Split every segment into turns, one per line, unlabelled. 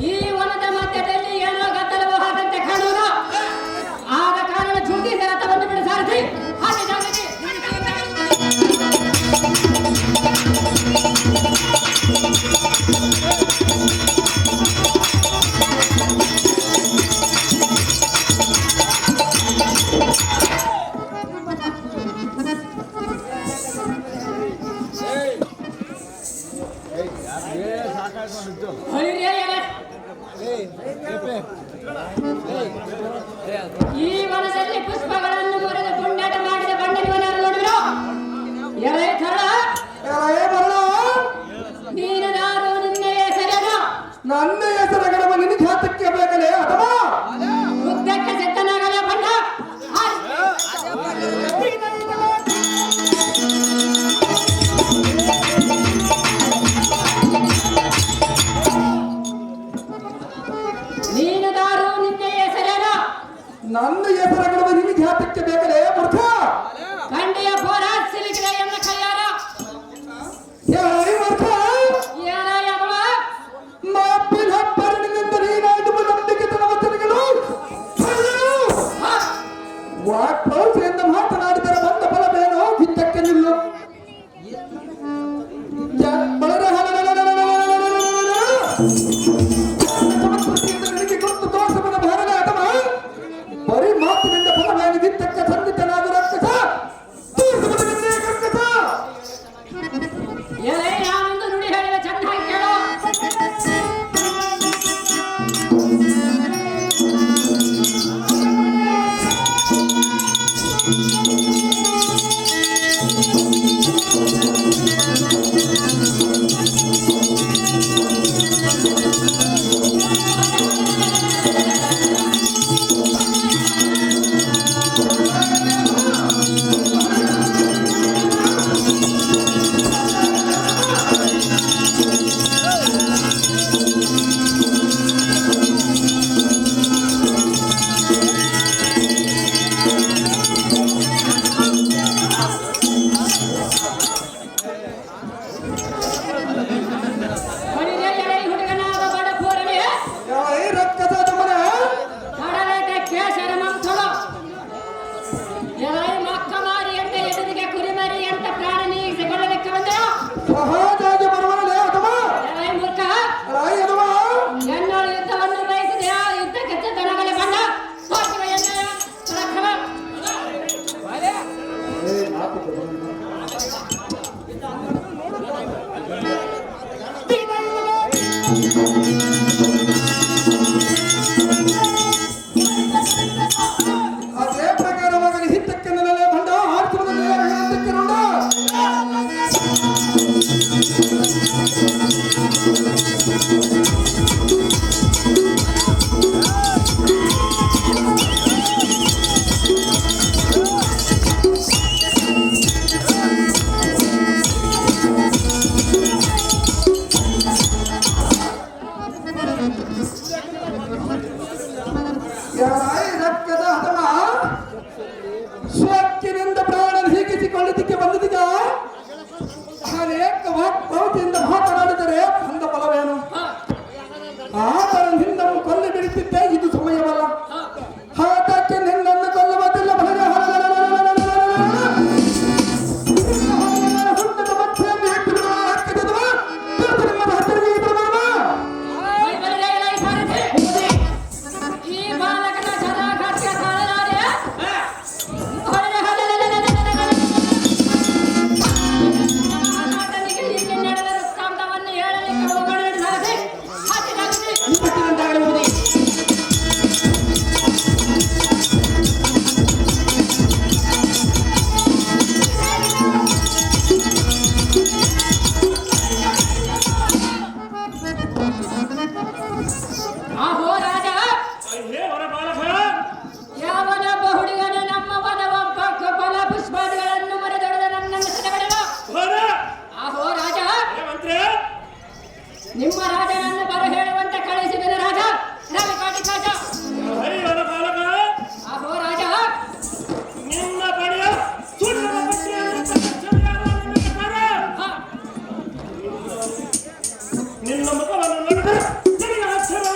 ಈ ವನದ ಮಧ್ಯದಲ್ಲಿ ಏನೋ ಗದ್ದಲವು ಹಾದಂತೆ ಕಾಣುವುದು. ಆದ ಕಾರಣ ಜ್ಯೋತಿಷ ರಥವನ್ನು ಬಿಡಿಸಾರಿಸಿ ಹಾಗೆ ಜಾಗಕ್ಕೆ ಈ ವನದಲ್ಲಿ ಪುಷ್ಪಗಳನ್ನು ಮುರಿದು ಪುಂಡಾಟ ಮಾಡಿದ ಬಂಡಲಿವನನ್ನು ನೋಡಿದ್ರು. ಎಳೆ ಥರ ನೀನು ಯಾರು, ನಿನ್ನ ಹೆಸರೇನು?
ನನ್ನ ಹೆಸರುಗಳ ನಿನ್ನ ಜಾತಕ್ಕೆ ಬೇಕಲೇ ಅಥವಾ
ಮುದ್ದಕ್ಕೆ ಸಿದ್ಧನಾಗಲೇ ಬಂಡ. ನೀನು ದಾರು, ನಿನ್ನ ಹೆಸರೇನು?
ನನ್ನ ಹೆಸರುಗಳ ನಿನ್ನ ಜಾತಕ್ಕೆ ಬೇಕಲೇ ಮೂರ್ಖ.
ಕಂಡಿಯ ಪೋರ ಸಿಲಿಗಿಡ ಎನ್ನ ಕೈಯಾರ
ಮೂರ್ಖ ಮಾಪಿನ ಪರಿಣಿನಿಂದ ನೀನಾಡುವ ನಂಬಿಕೆತನ ವಚನಗಳು ವಾಕ್ಪೌಷೆಯಿಂದ ಮಾತನಾಡಿದರೆ ಬಂದ ಫಲವೇನೋ ಕಿತ್ತಕ್ಕೆ ನಿಲ್ಲು. ನಿನಗೆ ಗೊತ್ತು ದೋಷವನ್ನು ಭಾರಣ ಅಥವಾ ಬರೀ ಮಾತಿನಿಂದ ಫಲವೇನು ಕಿತ್ತಕ್ಕೆ ಸಂದಿತನಾದ ರಕ್ಷಸ ಕರ್ಕಸ.
ಎಲೆ ನಾನೊಂದು ನುಡಿ ಹೇಳಿದ ಚೆನ್ನಾಗಿ ಕೇಳೋ.
ಅದೇ ಪ್ರಕಾರವಾಗಿ ಹಿತ್ತಕ್ಕೆ ನೆಲಲೆ ಬಂಡ ಆಡ್ತುವುದನ್ನು ಹೇಳುವುದಕ್ಕೆ ನೋಡ. ರಕ್ತದ ಅಥವಾ ಸ್ವಕ್ಕಿನಿಂದ ಪ್ರಾಣ ಹೀಗಿಸಿಕೊಳ್ಳಿದ್ದಕ್ಕೆ ಬಂದಿದ್ದೀಗ ಅನೇಕ ವಾಕ್ಪೌತಿಯಿಂದ ಮಾತನಾಡಿದರೆ ಬಂದ ಫಲವೇನು? ಆತರ ನಿನ್ನನ್ನು ಕೊಲ್ಲಿ ಬಿಡುತ್ತಿದ್ದೆ, ಇದು ಸಮಯವಲ್ಲ. ಅದಕ್ಕೆ ನಿನ್ನನ್ನು ಕೊಲ್ಲುವುದಿಲ್ಲ. ನಿಮ್ಮ ರಾಜನನ್ನು ಬರ ಹೇಳುವಂತೆ ಕಳಿಸಿದನು ರಾಜ ರವಿಕಾಟಿ ರಾಜ. ಅಹೋ ರಾಜ,
ನಿಮ್ಮ ಬಳಿಯ ನಿನ್ನ ಮುಖವನ್ನು ನೋಡಿದರೆ ನನಗೆ ಆಶ್ಚರ್ಯ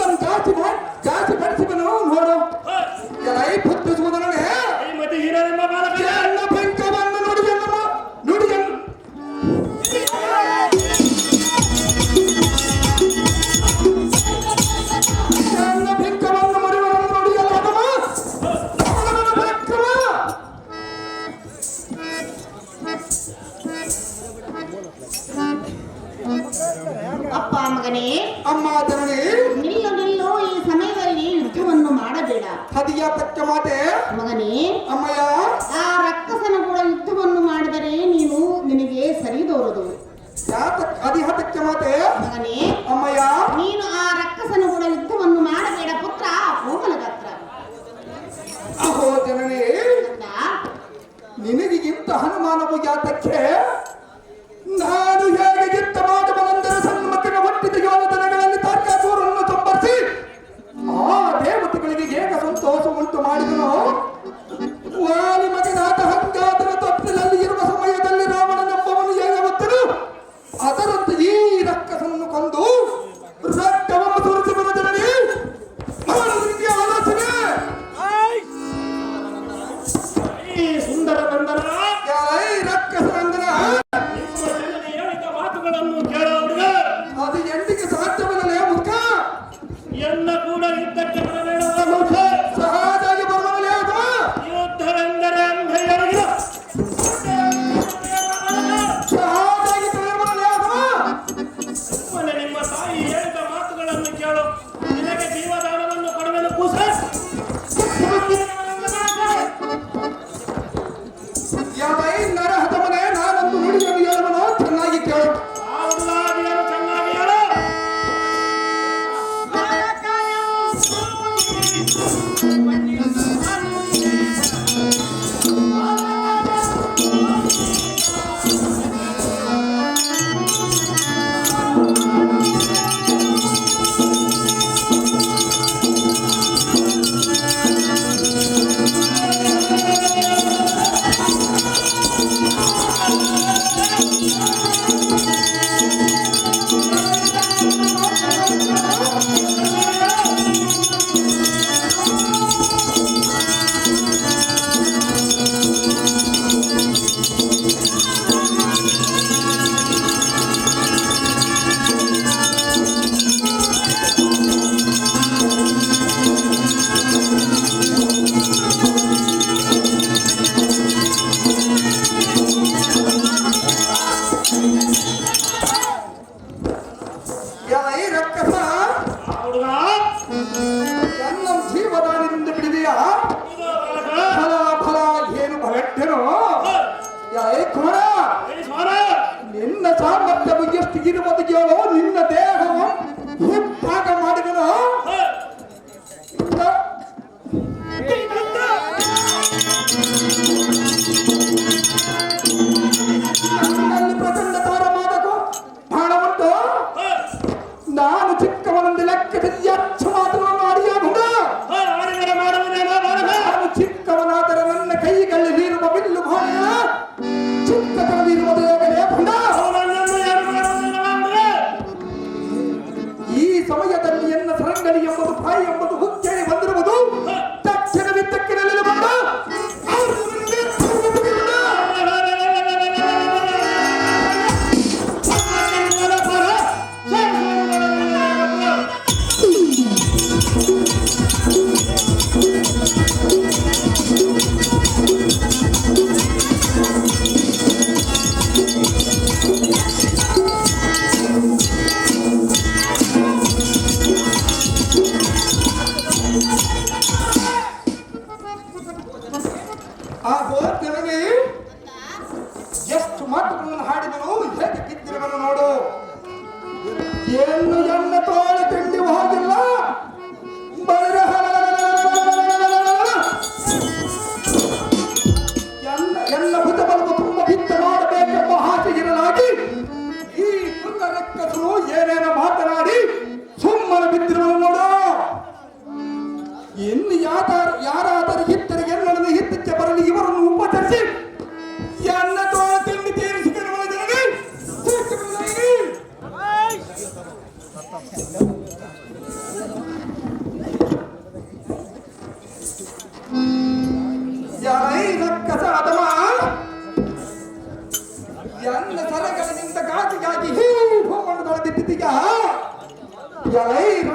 ನಾನು ಜಾಸ್ತಿ ಬಡಿಸಿದನು ನೋಡು ಎಲೈ ಪುತ್ತಿಸುವುದನೇ
ಈ ಮತಿ ಹೀರನೆಂಬ ಬಾಲಕನೇ
ಎಲ್ಲ ಬೆಂಕವನ್ನು ನುಡಿಯನ್ನು ಎಲ್ಲ ಬೆಂಕವನ್ನು ಮರಿವನ್ನು ನುಡಿಯಲಾಗಮ ಬೆಂಕವ
ಅಪ್ಪ ಮಗನೇ,
ಅಮ್ಮ ಜನನಿ
ನಿಲ್ಲು ನಿಲ್ಲು, ಈ ಸಮಯದಲ್ಲಿ ಯುದ್ಧವನ್ನು ಮಾಡಬೇಡ.
ಹದಿಯಾತಕ್ಕೆ ಮಾತೆ
ಮಗನೇ,
ಅಮ್ಮಯ್ಯ
ಆ ರಕ್ಕಸನ ಕೂಡ ಯುದ್ಧವನ್ನು ಮಾಡಿದರೆ ನಿನಗೆ ಸರಿದೋರದು.
ಹದಿಹತಕ್ಕೆ ಮಾತೆ
ಮಗನೇ,
ಅಮ್ಮಯ್ಯ
ನೀನು ಆ ರಕ್ಕಸನ ಕೂಡ ಯುದ್ಧವನ್ನು ಮಾಡಬೇಡ ಪುತ್ರ ಕೋಮಲಗಾತ್ರ.
ಅಹೋ ಜನನಿ ನಿನಗಿಂತ ಹನುಮಾನವು ಯಾತಕ್ಕೆ? ನಾನು ಹೇಗೆ ಯುದ್ಧ ಮಾಡುವನೆಂದರೆ ಸನ್ಮತಿನ ಹುಟ್ಟಿದ ಯೋಧನಗಳಲ್ಲಿ ತಾರ್ಕಾಸುರನ್ನು ಸಂಪರ್ಸಿ ಆ ದೇವತೆಗಳಿಗೆ ಹೇಗೆ ಸಂತೋಷ ಉಂಟು ಮಾಡಿದನು. ವಾಲಿ ಮಗನಾದ ಹಂಗಾತನ ತಪ್ಪಿನಲ್ಲಿ ಇರುವ ಸಮಯದಲ್ಲಿ ರಾವಣನೆಂಬವನು ಹೇಗೆ ಒತ್ತನು, ಅದರಂತೆ ಈ ರಕ್ಕಸನನ್ನು ಕೊಂದು ರಕ್ತವನ್ನು ಸುರಿಸುವ ಜನನಿ ಮಾಡುವುದಕ್ಕೆ ಆಲೋಚನೆ.
ಈ ಸುಂದರ ಬಂಧನ
ರಕ್ಕಸನಂದನ
ನಿಮ್ಮ ಜನನಿ ಹೇಳಿದ ಮಾತುಗಳನ್ನು ಕೇಳೋ ಹುಡುಗ
ಅದು ಎಂದಿಗೆ ಸಾಧ್ಯವಿಲ್ಲಲೇ ಮುಖ
ಎನ್ನ ಕೂಡ ಯುದ್ಧಕ್ಕೆ ಬರಬೇಡ ಮೂರ್ಖ.
ಸಹಜವಾಗಿ ಬರುವಲೇ ಅದು
ಯುದ್ಧವೆಂದರೆ ಅಂಧೆಯೊಳಗಿನ
ಸಹಜವಾಗಿ ತಿಳಿಯುವಲೇ ಅದು
ಸುಮ್ಮನೆ ನಿಮ್ಮ ತಾಯಿ ಹೇಳಿದ ಮಾತುಗಳನ್ನು ಕೇಳು. ನಿನಗೆ ಜೀವದಾನವನ್ನು ಕೊಡುವೆನು ಕೂಸ.
ಯಾವೈ ನರಹತಮನೆ ನಾನೊಂದು ನುಡಿಯನ್ನು ಹೇಳುವನು ಚೆನ್ನಾಗಿ ಕೇಳು.
ಆ ಹುಡುಗಾದಿಯನ್ನು ಚೆನ್ನಾಗಿ ಹೇಳು.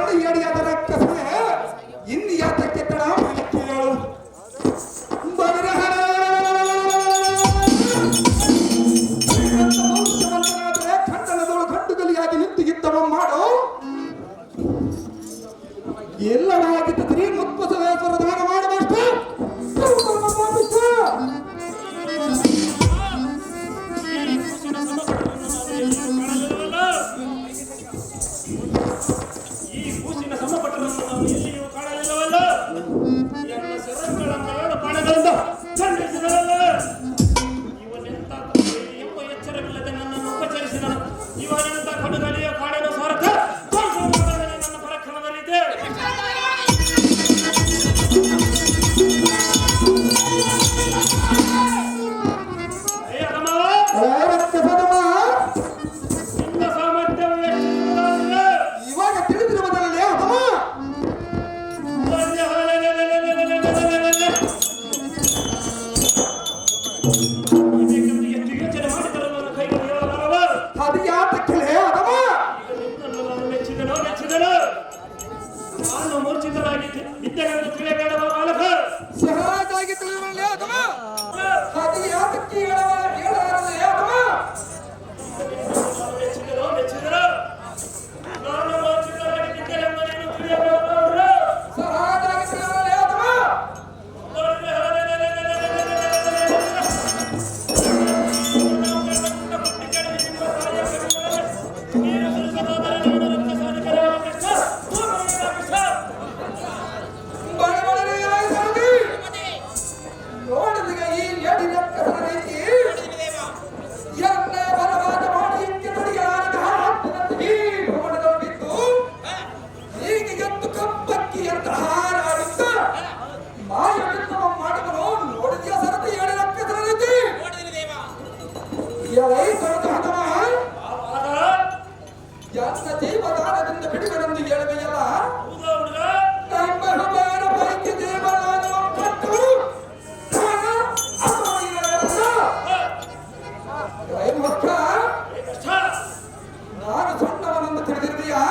ಬಳಿಯಡಿಯಾದ ರಕ್ಕಸನೆ ಇನ್ನಿಯಾತಕ್ಕೆ ತಡ ಕೇಳು ವಂಶವಂತನಾದರೆ ಖಂಡನದೊಳು ಗಂಡುಗಲಿಯಾಗಿ ನಿಂತಿಗಿದ್ದವ ಮಾಡು ಎಲ್ಲವಾಗಿದ್ದರೆ ಮುತ್ಪಸವೇಶ್ವರ ದಾನ ಮಾಡುವಷ್ಟು
ಈ ಕೂಸಿನ ಸಮಪಟ್ಟಣವನ್ನು ನಾವು ಎಲ್ಲಿಯೂ ಕಾಣಲಿಲ್ಲವಲ್ಲ. ಎಲ್ಲ ಸೆರಗಳನ್ನು 7 ಬಾಣಗಳಿಂದ ಖಂಡಿಸಿದರಲ್ಲ. ಇವನೆಂತ ಎಂಬ ಎಚ್ಚರವಿಲ್ಲದೆ ನನ್ನನ್ನು ಉಪಚರಿಸಿದನು. ಇವನೆಂತ ಕಡುಗಲಿಯ ಕಾಡಿನ ಸಾರಥ ನನ್ನ ಪರಕ್ಷಣದಲ್ಲಿದ್ದೆ. ನಿನ್ನ ಸಾಮರ್ಥ್ಯವು ಎಷ್ಟು
ಇವಾಗ ತಿಳಿದಿರುವುದರಲ್ಲೇ ಅಥವಾ
ಎಷ್ಟು ಯೋಚನೆ ಮಾಡಿದರೂ ನನ್ನ ಕೈಗಳು ಹೇಳಲಾರವ.
ಅದು ಯಾತಕ್ಕೆ ಅಥವಾ
ನಿನ್ನನ್ನು ನಾನು ಮೆಚ್ಚಿದನು. ನಾನು ಮೂರ್ಛಿತನಾಗಿ ವಿದ್ಯೆಗಳನ್ನು ತಿಳಿಯಬೇಡವ ಬಾಲಕ.
ಸಹಜವಾಗಿ ತಿಳಿಯುವಲ್ಲೇ ಅಥವಾ ಅದು ಯಾತಕ್ಕೆ ಹೇಳಲಾರದೆ ಅಥವಾ
ಮೆಚ್ಚಿದನು. ನಾನು ಮೂರ್ಛಿತನಾಗಿ ವಿದ್ಯೆಗಳನ್ನು ನೀನು ತಿಳಿಯಬೇಡವ.
ಸಹಜವಾಗಿ ತಿಳಿಯುವಲ್ಲೇ ಅಥವಾ ನೋಡಿದ ಈ ಎಡಿನ ರೀತಿ ಎನ್ನೆ ಬಲವಾದ ಮಾಡಿ ಇಂಕೆ ನುಡಿಯಾದ ಈ ಭವನದಲ್ಲಿ ಬಿದ್ದು ಈಗ ಎದ್ದು ಕಪ್ಪಕ್ಕಿ ಅಂತ ಹಾರಾಡಿದ್ದ ಮಾಯವಿದ್ದವ ಮಾಡಿದನು. ನೋಡಿದ್ಯಾ ಸರತಿ ಎಡಿನ ರೀತಿ ಎಲೈ ಸರತ ಹತಮ ಎನ್ನ ಜೀವದಾನದಿಂದ ಬಿಡುಗಡೆಂದು ಹೇಳುವೆಯಲ್ಲ. ನಮ್ಮ ಹೃದಯದ ಪೈಕಿ ಜೀವದಾನವ ಕೊಟ್ಟು ಮಕ್ಕ ನಾನು ಸಣ್ಣವನನ್ನು ತಿಳಿದಿರುವೆಯಾ?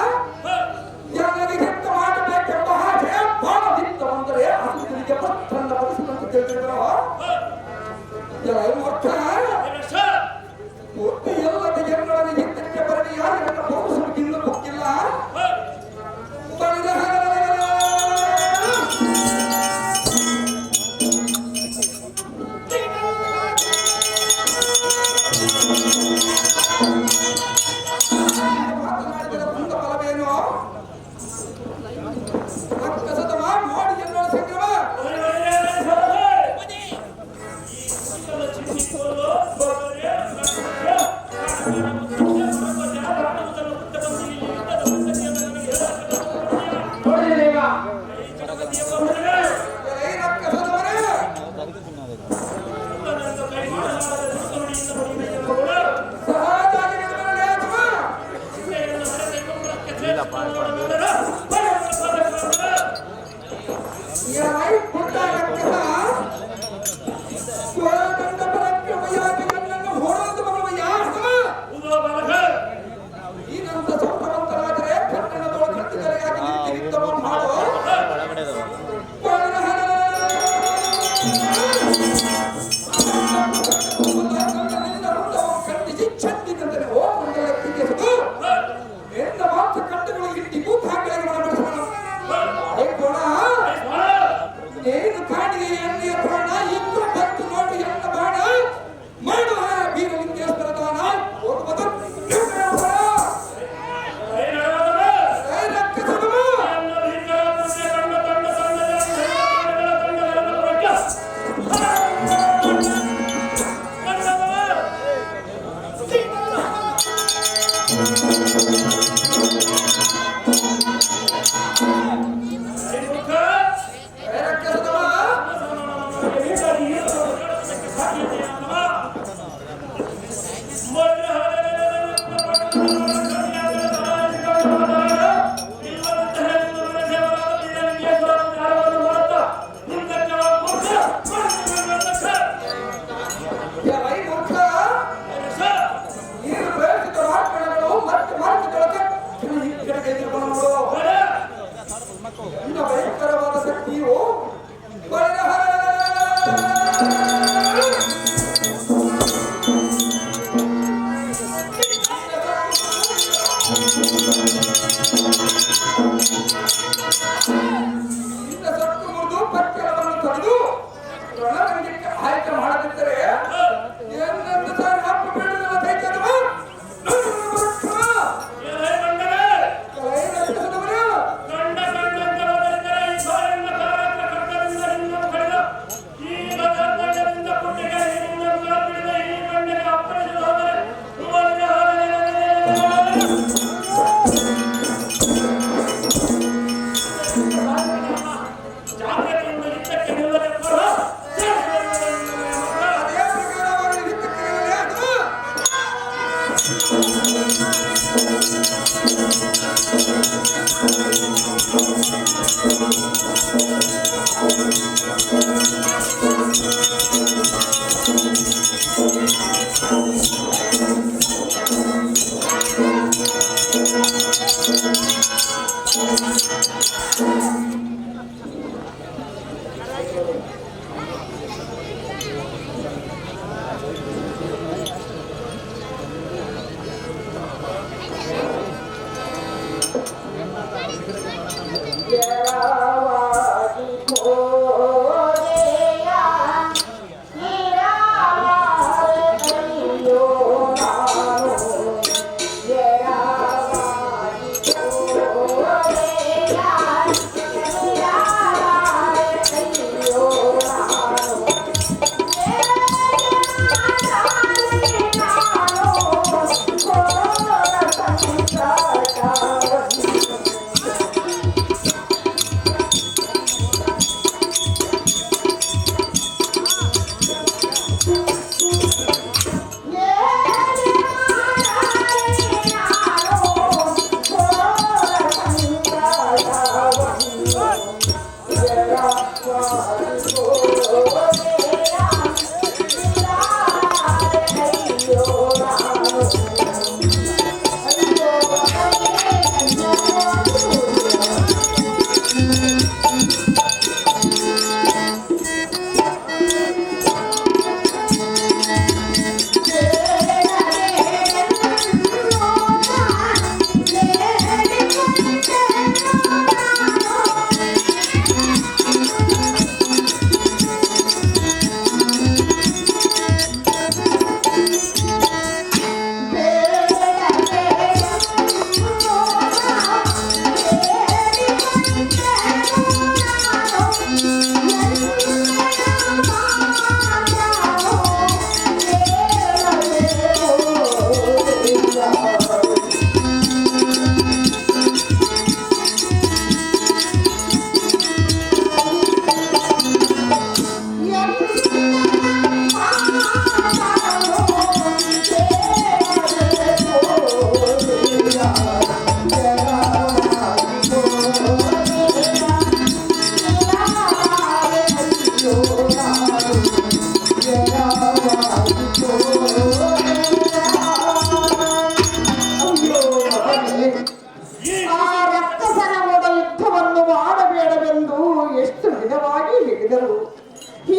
ನನಗೆ ಕೆಟ್ಟ ಮಾಡಬೇಕೆಂಬ ಆಸೆ ಬಾಣದಿಂದ ಬಂದರೆ ಅದು ನಿನಗೆ ಪತ್ತನ್ನ ಬಡಿಸುವಂತ ತಿಳಿದಿರೋ ಮಕ್ಕ ಒಟ್ಟು ಎಲ್ಲದ ಜನಗಳನ್ನು ಎತ್ತಕ್ಕೆ ಬರಲಿ. ಯಾರು ನನ್ನ ಬಹುಸು ಇನ್ನೂ ಗೊತ್ತಿಲ್ಲ. ಮಾತನಾಡಿದ ಬಂದ ಫಲವೇನು? ರಕ್ಕಸತಮ ನೋಡಿ ಎನ್ನುವ ಸಂಗ್ರಮ ಏನು ಕಾಣಿಗೆ ಎಣ್ಣೆಯ ಪ್ರಾಣ ಇತ್ತು ಬತ್ತು ನೋಡಿ ಎಣ್ಣ ಬಾಣ ಮಾಡುವ ಬೀರಲಿಂಗೇಶ್ವರ ದಾನ ಹೋಗುವುದು ರಣರಂಗಕ್ಕೆ ಆಯ್ಕೆ ಮಾಡದಿದ್ದರೆ ಏನಂತ ಸರ್ ಅಪ್ಪ ಬೇಡದಲ್ಲ ತೈತದವ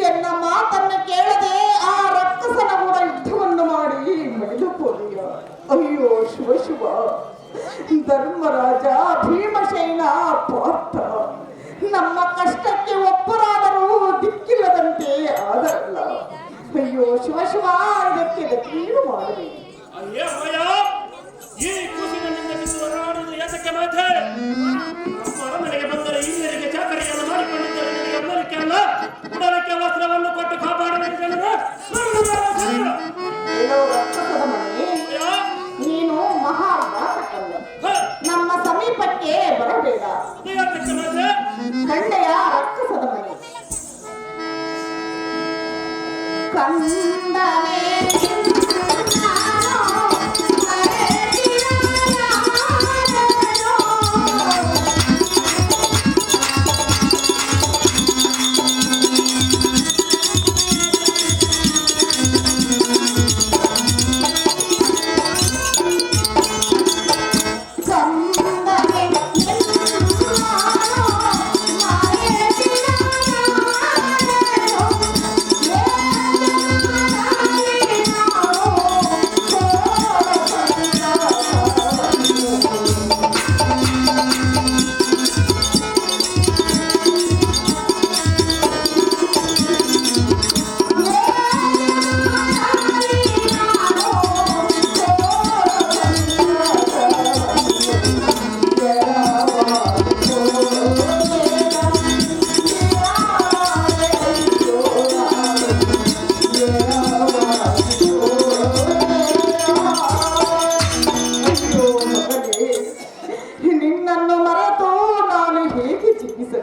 ಎನ್ನ ಮಾತನ್ನು ಕೇಳದೆ ಆ ರಕ್ಕಸನ ಕೂಡ ಯುದ್ಧವನ್ನು ಮಾಡಿ ಮಡಿದು ಹೋದೆಯ. ಅಯ್ಯೋ ಶಿವ ಶಿವ, ಧರ್ಮರಾಜ, ಭೀಮಸೇನ, ಪಾರ್ಥ ನಮ್ಮ ಕಷ್ಟಕ್ಕೆ ಒಬ್ಬರಾದರೂ ದಿಕ್ಕಿಲ್ಲದಂತೆ ಆದರಲ್ಲ. ಅಯ್ಯೋ ಶಿವ ಶಿವ, ಇದಕ್ಕೆ ಗತಿಯೂ ಮಾಡಬೇಕು.
ಈ ಕೂಸಿನಿಂದ ಬಿದ್ದು ಹೊರಡುವುದು ಯಾತಕ್ಕೆ ಮಾತೆ? ನಮ್ಮ ಅರಮನೆಗೆ ಬಂದರೆ ಹಿರಿಯರಿಗೆ ಚಾಕರಿಯನ್ನು ಮಾಡಿಕೊಂಡಿದ್ದರೆ ನಿನಗೆ ಅಮ್ಮಲಿಕ್ಕೆ ಅಲ್ಲ, ಉಡಲಕ್ಕೆ ವಸ್ತ್ರವನ್ನು ಕೊಟ್ಟು ಕಾಪಾಡಬೇಕು ಜನರು.
ನೀನು ಮಹಾಭಾರತಲ್ಲ, ನಮ್ಮ ಸಮೀಪಕ್ಕೆ ಬರಬೇಡ. ಕಂಡೆಯ ರಕ್ಕಸದ ಮನೆ ಕಂದನೆ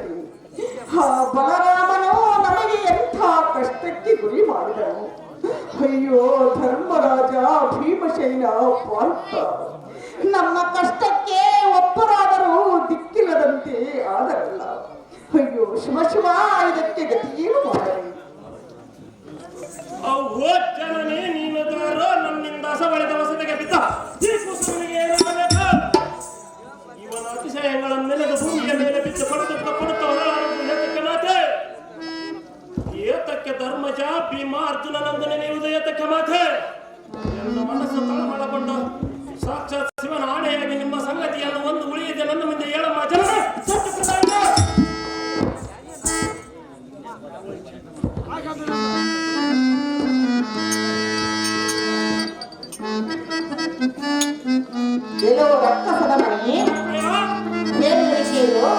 ಕೇಳಲಿ. ಆ ಬಲರಾಮನು ನಮಗೆ ಎಂಥ ಕಷ್ಟಕ್ಕೆ ಗುರಿ ಮಾಡಿದನು. ಅಯ್ಯೋ ಧರ್ಮರಾಜ ಭೀಮಸೇನ ಪಾರ್ಥ, ನಮ್ಮ ಕಷ್ಟಕ್ಕೆ ಒಬ್ಬರಾದರೂ ದಿಕ್ಕಿಲ್ಲದಂತೆ ಆದರಲ್ಲ. ಅಯ್ಯೋ ಶಿವ ಶಿವ, ಇದಕ್ಕೆ ಗತಿಯೇನು ಮಾಡಲಿ?
ಜನನೇ ನೀನು ದಾರೋ ನನ್ನಿಂದ ಅಸಬಳಿದ ವಸತಿಗೆ ಬಿದ್ದ ಈ ಕುಸುಮನಿಗೆ ಏನು ಮಾಡಬೇಕು? ಇವನ ಅತಿಶಯಗಳನ್ನು ನೆನೆದು ಭೂಮಿಯ ಮೇಲೆ ಬಿದ್ದು ಪಡುತ್ತಾ ಹೊರಲಾಡುವುದು ಏತಕ್ಕೆ ಮಾತೆ? ಏತಕ್ಕೆ ಧರ್ಮಜ ಭೀಮ ಅರ್ಜುನನಂದು ನೆನೆಯುವುದು ಏತಕ್ಕೆ ಮಾತೆ? ನನ್ನ ಮನಸ್ಸು ತಳಮಳಗೊಂಡು ಸಾಕ್ಷಾತ್ ಶಿವನ ಆಣೆಯಾಗಿ ನಿಮ್ಮ ಸಂಗತಿಯನ್ನು ಒಂದು ಉಳಿಯದೆ ನನ್ನ ಮುಂದೆ ಹೇಳಮ್ಮ ಜನರೇ, ಸತ್ಯ ಪ್ರಧಾನ
ಕೆಲವು ರಕ್ಕಸದ ಮನೆ ಕೇಳು.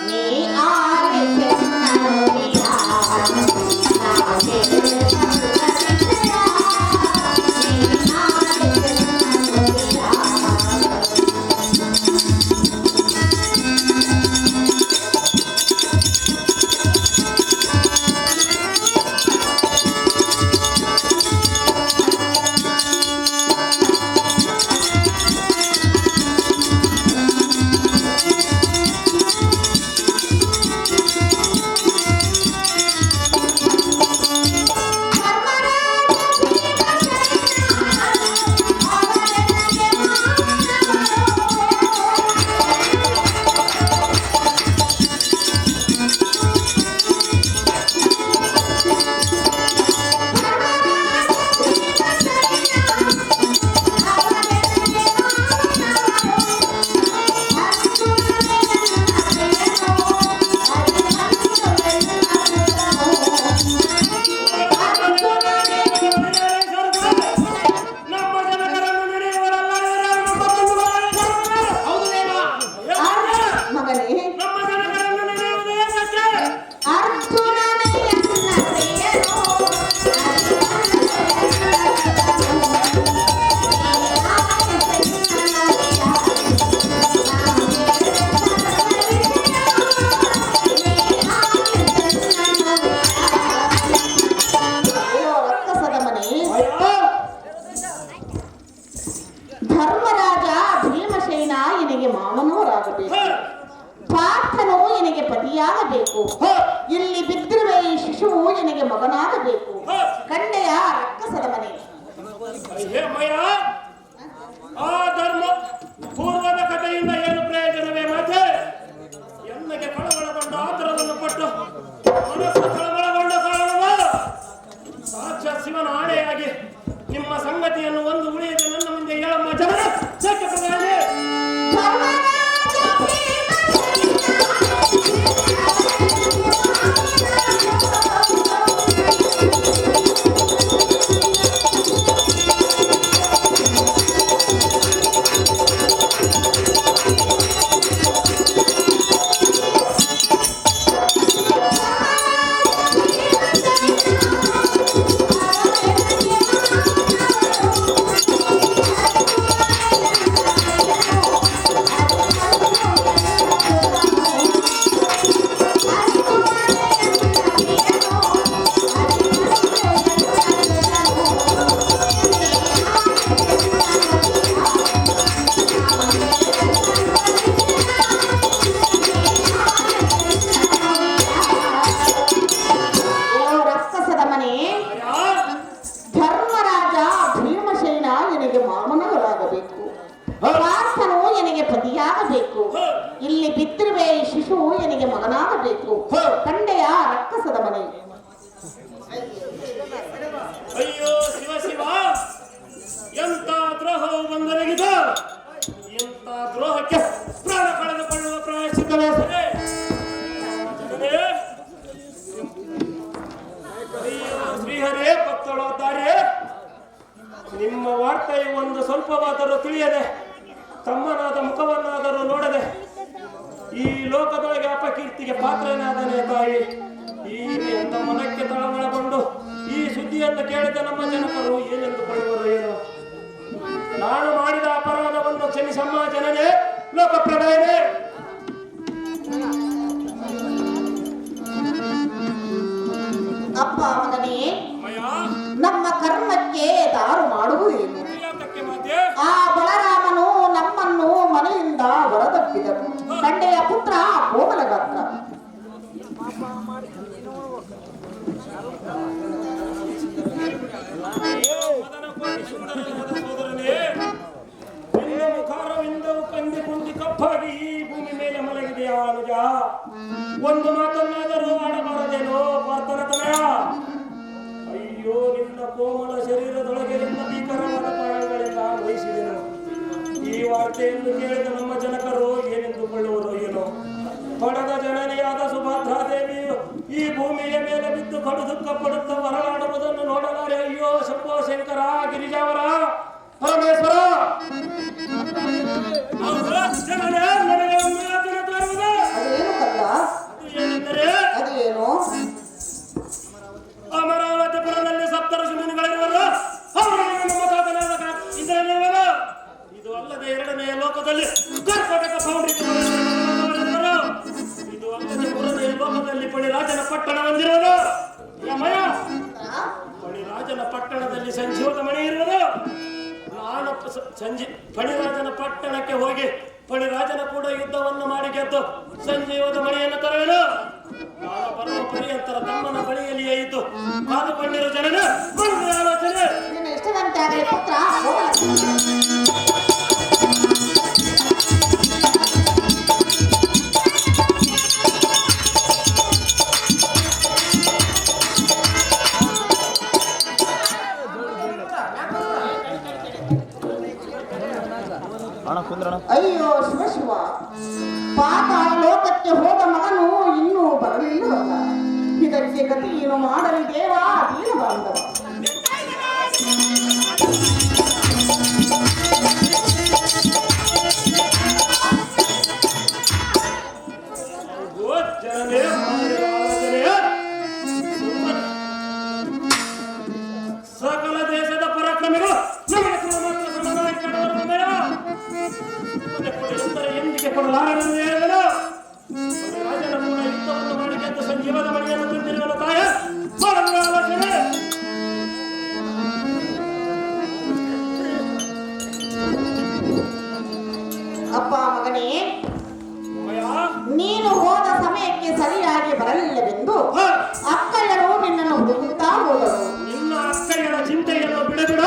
ನೀ ಆಲಿಸೆ ಧರ್ಮರಾಜ ಭೀಮಸೇನ ಎನಿಗೆ ಮಾವನವರಾಗಬೇಕು. ಪಾರ್ಥನು ಎನಿಗೆ ಪತಿಯಾಗಬೇಕು. ಇಲ್ಲಿ ಬಿದ್ದಿರುವ ಈ ಶಿಶುವು ಎನಿಗೆ ಮಗನಾಗಬೇಕು. ಕಂಡೆಯ ರಕ್ಕಸದ ಮನೆ.
ಆ ಧರ್ಮ ಪೂರ್ವದ ಕಥೆಯಿಂದ ಏನು ಪ್ರಯೋಜನವೇ ಮಾತೆ? ಎನ್ನಗೆ ಕಳವಳಗೊಂಡ ಆತರವನ್ನು ಪಟ್ಟು ಮನಸ್ಸು ಕಳವಳಗೊಂಡ ಕಾರಣವ ಸಾಕ್ಷಾತ್ ಶಿವನ ಆಣೆಯಾಗಿ ನಿಮ್ಮ ಸಂಗತಿಯನ್ನು ಒಂದು ಉಳಿಯದೆ ನನ್ನ ಮುಂದೆ ಹೇಳಮ್ಮ ಜನರ ಸತ್ಯ ಪ್ರಧಾನಿ.
ಪಾರ್ಥನು ಎನಿಗೆ ಪತಿಯಾಗಬೇಕು. ಇಲ್ಲಿ ಬಿದ್ದಿರುವ ಈ ಶಿಶು ಎನಿಗೆ ಮಗನಾಗಬೇಕು. ಕಂಡೆಯ ರಕ್ಕಸದ ಮನೆ.
ಅಯ್ಯೋ ಶಿವ ಶಿವ, ಎಂತ ದ್ರೋಹವು ಬಂದರಗಿದ, ಎಂತ ದ್ರೋಹಕ್ಕೆ ಪ್ರಾಣ ಕಳೆದುಕೊಳ್ಳುವ ಪ್ರಾಯಶ್ಚಿತ್ತವೇ ಸರಿ. ಅಯ್ಯೋ ಶ್ರೀಹರೇ, ಭಕ್ತಳಾದರೆ ನಿಮ್ಮ ವಾರ್ತೆಯು ಒಂದು ಸ್ವಲ್ಪವಾದರೂ ತಿಳಿಯದೆ, ತಮ್ಮನಾದ ಮುಖವನ್ನಾದರೂ ನೋಡದೆ ಈ ಲೋಕದೊಳಗೆ ಅಪಕೀರ್ತಿಗೆ ಪಾತ್ರನಾದನೇ ತಾಯಿ. ಈ ಎಂತ ಮನಕ್ಕೆ ತಳಮಳಗೊಂಡು ಈ ಸುದ್ದಿಯನ್ನು ಕೇಳಿದ ನಮ್ಮ ಜನಕರು ಏನೆಂದುಕೊಳ್ಳುವರು ಏನು? ನಾನು ಮಾಡಿದ ಅಪರಾಧವನ್ನು ಕ್ಷಮಿಸಮ್ಮ ಜನನೇ, ಲೋಕಪ್ರಭೆಯೇ.
ಅಪ್ಪ ಮಗನೇ,
ಅಮ್ಮಯ್ಯ
ನಮ್ಮ ಕರ್ಮಕ್ಕೆ ದಾರು ಮಾಡುವುದೇನು?
ಯಾತಕ್ಕೆ ಮಾತೆ?
ಆ ಬಲರಾಮನು ನಮ್ಮನ್ನು ಮನೆಯಿಂದ ಹೊರದಬ್ಬಿದನು. ತಂದೆಯ ಪುತ್ರ ಕೋಮಲಗಾತ್ರ.
ಮದನ ಕೋಟಿ ಸುಂದರನಾದ ಸೋದರನೇ, ನಿನ್ನ ಮುಖಾರವಿಂದವು ಕಂದಿ ಕುಂದಿ ಕಪ್ಪಾಗಿ ಈ ಭೂಮಿ ಮೇಲೆ ಮಲಗಿದೆಯಾ ಅನುಜ? ಒಂದು ಮಾತನ್ನಾದರೂ ಆಡಬಾರದೇನೋ ಪಾರ್ಥನತನಯ? ಅಯ್ಯೋ, ನಿನ್ನ ಕೋಮಲ ಶರೀರದೊಳಗೆ ನಿನ್ನ ಭೀಕರವಾದ ಪ್ರಾಣಗಳಿಂದ ವಹಿಸಿದೆನು. ಈ ವಾರ್ತೆಯನ್ನು ಕೇಳಿದ ನಮ್ಮ ಜನಕರು ಏನೆಂದುಕೊಳ್ಳುವರು ಏನೋ? ಪಡೆದ ಜನನಿಯಾದ ಸುಭದ್ರಾದೇವಿಯು ಈ ಭೂಮಿಯ ಮೇಲೆ ಬಿದ್ದು ಕಡು ದುಃಖ ಪಡುತ್ತ ಹೊರಳಾಡುವುದನ್ನು ನೋಡಲಾರೆ. ಅಯ್ಯೋ ಶಂಭೋ ಶಂಕರ, ಗಿರಿಜಾವರ, ಪರಮೇಶ್ವರ, ಜನನೇ ನನಗೆ ಒಂದು ಯೋಚನೆ ತೋರುವುದು.
ಅದೇನು ಕಲ್ಲ?
ಅದು ಏನೆಂದರೆ,
ಅದೇನು?
ಅಮರಾವತಿಪುರದಲ್ಲಿ ಸಪ್ತಋಷಿ ಮುನಿಗಳಿರುವರು. ಅವರಲ್ಲಿ ನಮ್ಮ ತಾತನಾದ ಇಂದ್ರದೇವರು. ಇದು ಅಲ್ಲದೆ ಎರಡನೆಯ ಲೋಕದಲ್ಲಿ ಕರ್ನಾಟಕ ಪೌಂಡ್ರಿಕರು. ಇದು ಅಲ್ಲದೆ ಮೂರನೆಯ ಲೋಕದಲ್ಲಿ ಪಣಿರಾಜನ ಪಟ್ಟಣ ಹೊಂದಿರುವುದು. ಯಮಯ, ಪಣಿರಾಜನ ಪಟ್ಟಣದಲ್ಲಿ ಸಂಜೀವದ ಮಣಿ ಇರುವುದು. ನಾನು ಪಣಿರಾಜನ ಪಟ್ಟಣಕ್ಕೆ ಹೋಗಿ ಪಣಿರಾಜನ ಕೂಡ ಯುದ್ಧವನ್ನು ಮಾಡಿ ಗೆದ್ದು ಸಂಜೀವದ ಮಣಿಯನ್ನು ತರುವೆನು. ನಾನು ಬರುವ ಪರ್ಯಂತರ ತಮ್ಮನ ಬಳಿಯಲ್ಲಿಯೇ ಇದ್ದು ಕಾದುಕೊಂಡಿರೋ ಜನನ ಒಂದು ಆಲೋಚನೆ.
ನಿನ್ನ ಇಷ್ಟದಂತೆ ಆಗಲಿ ಪುತ್ರ ಕೋಮಲ. ಅಯ್ಯೋ ಶಿವ ಶಿವ, ಪಾತಾಳ ಲೋಕಕ್ಕೆ ಹೋದ ಮಗನು ಇನ್ನೂ ಬರಲಿಲ್ಲವಲ್ಲ. ಇದಕ್ಕೆ ಗತಿ ಏನು ಮಾಡಲಿ ದೇವ? ಅದೇನು ಬಾಂಧವ?
ಸಕಲ ದೇಶದ ಪರಾಕ್ರಮಿಗಳು ಎಂದಿಗೆ ಕೊಡಲಾರನೆಂದು ಹೇಳಿದನು. ರಾಜನ ಕೂಡ ಯುದ್ಧವನ್ನು ಮಾಡಿ ಗೆದ್ದು ಸಂಜೀವದ ಮಣಿಯನ್ನು ತಂದಿರುವನು. ತಾಯ ಆಲೋಚನೆ.
ಅಪ್ಪ ಮಗನೇ, ನೀನು ಹೋದ ಸಮಯಕ್ಕೆ ಸರಿಯಾಗಿ ಬರಲಿಲ್ಲವೆಂದು ಅಕ್ಕಯ್ಯರು ನಿನ್ನನ್ನು ಹುಡುಕುತ್ತಾ ಹೋದರು.
ನಿನ್ನ ಅಕ್ಕಯ್ಯರ ಚಿಂತೆಯನ್ನು ಬಿಡಬಿಡ,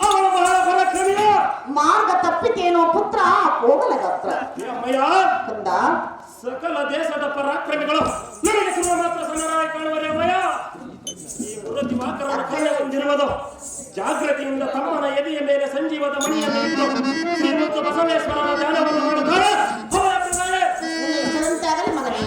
ಅವಳು ಬಹಳ ಪರಾಕ್ರಮಿಯ.
ಮಾರ್ಗ ತಪ್ಪಿತೇನೋ ಪುತ್ರ ಕೋಮಲಗಾತ್ರ.
ಅಮ್ಮಯ್ಯ,
ಕಂದ,
ಸಕಲ ದೇಶದ ಪರಾಕ್ರಮಿಗಳು ನನಗೆ ಸುಮ್ಮ ಮಾತ್ರ ಸಮನಾಗಿ ಕಾಣುವರೆ. ಅಮ್ಮಯ್ಯ, ಈ ವೃತ್ತಿ ವಾಕರನ್ನು ಕಳ್ಳ ಹೊಂದಿರುವುದು. ಜಾಗೃತಿಯಿಂದ ತಮ್ಮನ ಎದೆಯ ಮೇಲೆ ಸಂಜೀವದ ಮಣಿಯನ್ನು ಇಟ್ಟು ಶ್ರೀಮಂತ ಬಸವೇಶ್ವರನ ಧ್ಯಾನವನ್ನು ಮಾಡುತ್ತಾರೆ.
ನಿನ್ನ ಆಗಲಿ ಮಗನೇ.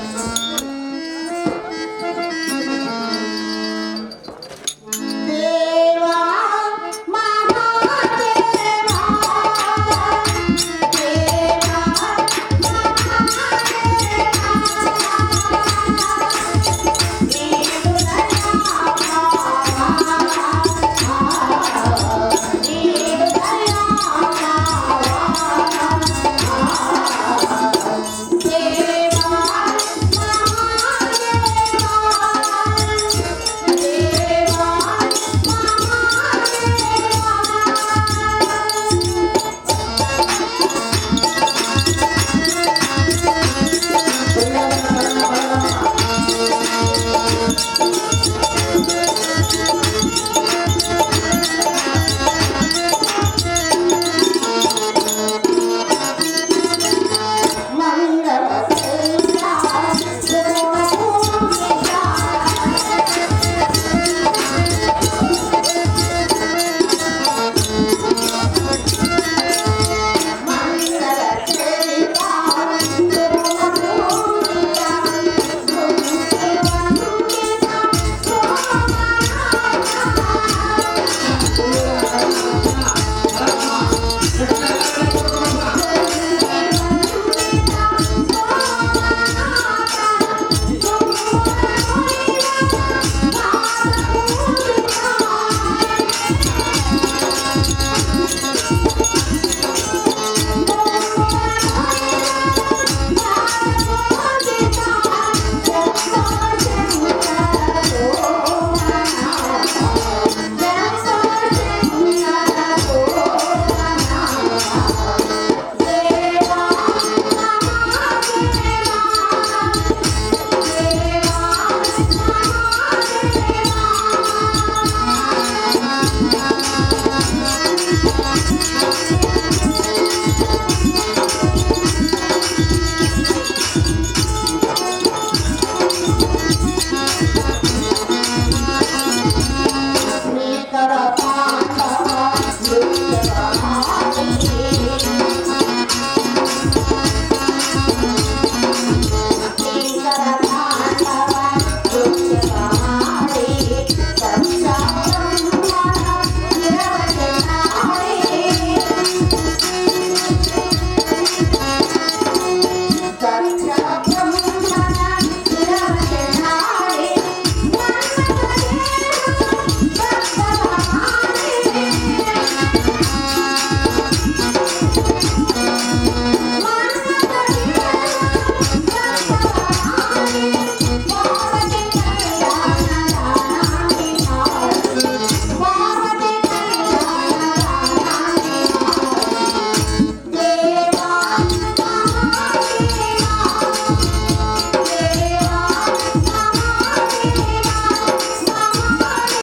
ಆ